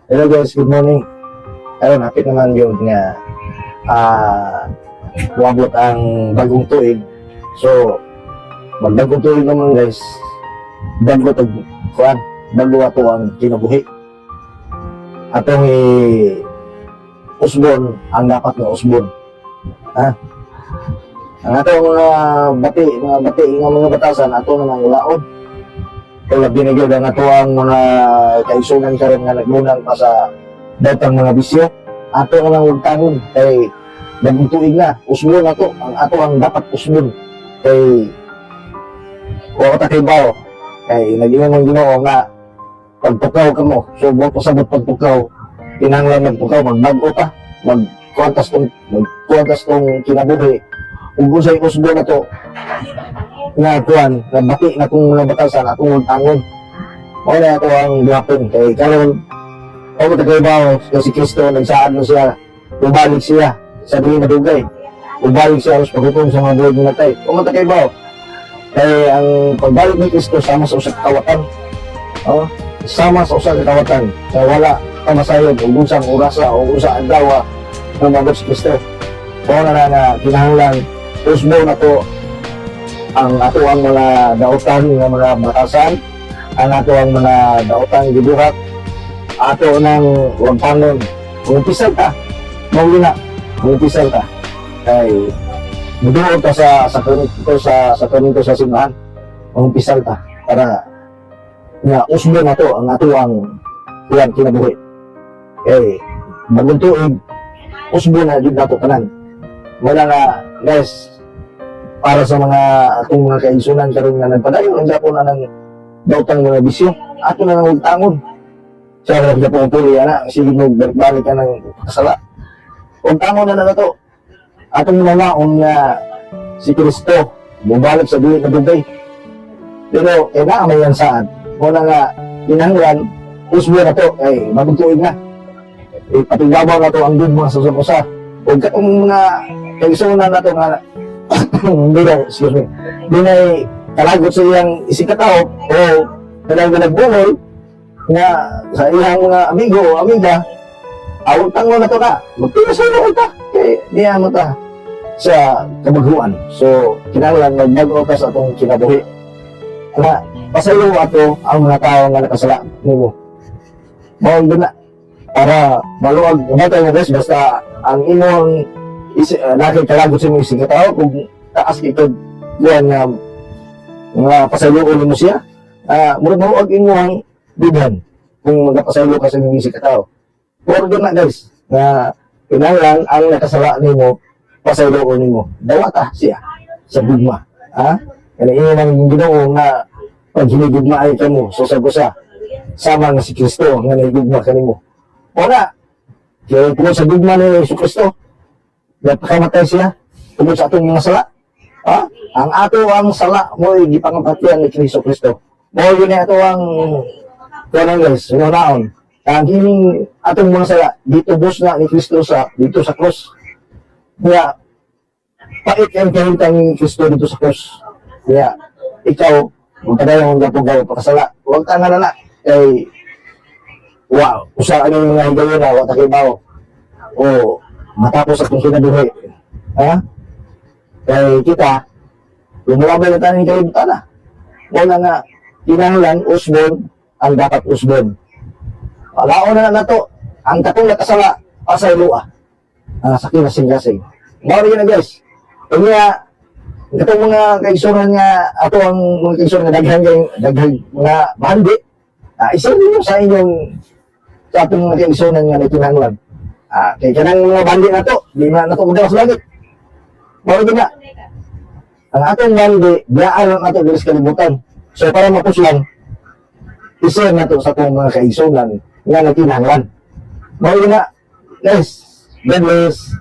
Hello guys, good morning. Ayun, hapit naman yun nga wabot ang bagong tuig. So, magbagong tuig naman guys, bago ato ang kinabuhi. Atong usbon, ang dapat na usbon. Ang atong mga mga batasan, ato namang laod. Kaya binigyan ang ato ang mga kaisunan karon nga nagmunang pa sa datang mga bisyo. Ato na lang ugtangon kay bagong tuig na, usbon ato, ang dapat usbon. Kay wala ta kay bao. Kay nag-ingon ng Ginoo nga pagpukaw ka mo, so mo pasabot pagpukaw, kinahanglan magpukaw, magbago ta, magkuantas tong kinabuhi. Ug usay usbon ato nga kuan, nabati na kung mga batasan atong tangon. O na ito ang gapon kay karon o matagaybaw si Kristo nagsaad na siya, ubalik siya sa dili madugay, ubalik siya sa paghukom sa mga buhay ng natay. O matagaybaw kay ang pagbalik ni Kristo sama sa usa ka kawatan, sama sa usa ka kawatan kay wala kamasayod ug unsang orasa o usa adlaw nga mabot si Kristo. O na kinahanglan usbon ato ang ato ang mga dautan ng mga batasan, ang ato ang mga dautan gibuhat, ato nang wagtangon. Umpisal ta, umpisal ta. Kay muduot ta sa kanito sa simbahan. Umpisal ta para nga usbon nato ang ato ang kinabuhi. Kay bagong tuig, usbon na jud nato tanan. Wala nga guys, para sa mga atong mga kaigsunan karon nga nagpadayon ang Japon na ng dautang mga bisyo, ato na nang ugtangon. Sa Japon puli ana, sige mo balik ka ng kasala. Ugtangon na to. Atong mamaon nga si Kristo bumalik sa dili na dugay. Pero na may yan saan. Muna nga kinahanglan usbon na to, bagong tuig na. Patigbabaw na to ang gugma sa usa. Ug katong mga kaigsunan nato nga excuse me, di na kalagot sa iyang isikataw o talaga nagbungol nga sa iyang mga amigo o amiga, awag tango na to ka, magpinasalo ka, kaya niya mo ta sa kabaguan. So, kinahanglan magbago ka sa atong kinabuhi. Na, pasalo ato ang mga tao nga nakasala nimo. Mawag doon na, para maluwag, umatay mo guys, basta ang imong nakikalagot sa mga isikataw, kung taas ito yan nga pasaluon mo siya, murag mo ang inyong bidhan kung magpasalo ka sa mga isikataw. Pero doon na guys, na kinahanglan ang nakasala nimo pasaluon nimo. Dawata siya sa gugma. Kaya iyon ang Ginoo nga pag hinigugma ay ka mo, susagusa, sama nga si Kristo nga nahigugma ka nimo. Wala, kaya kung sa gugma ni si Kristo, napakamatay siya tungkol sa atong mga sala. Ang ato ang sala mo ay gipangapatian ni Kristo Kristo. Mo yun ato ang guys, naon. Ang hining atong mga sala ditubos na ni Kristo dito sa cross. Kaya pait ang kahintang ni Kristo dito sa cross. Kaya ikaw magpadayon ang gapong pakasala. Huwag ka nga na kay wow, usaan yung mga higayon na wata kay bao. O matapos akong kinabuhi. Kaya kita, lumulabay na tayo ng kalibutan na. Wala nga, kinahanglan, usbon, ang dapat usbon. Alaon na to, ang katong nakasala, pasay lua. Sa kinasing-kasing. Bawal yun na guys. Kung nga, katong mga kaigsunan nga, ato ang mga kaigsunan nga daghang mga bandi, isa ninyo sa inyong, sa atong mga kaigsunan nga na kinahanglan. Kaya kanang mga bandi na to, di na to magdalas langit. Bawal din na. Ang atong bandi, biyaan ang ato bilis kalibutan. So para mapuslan, isir na to sa atong mga kaigsunan nga na kinahanglan. Bawal din na. Guys, God bless.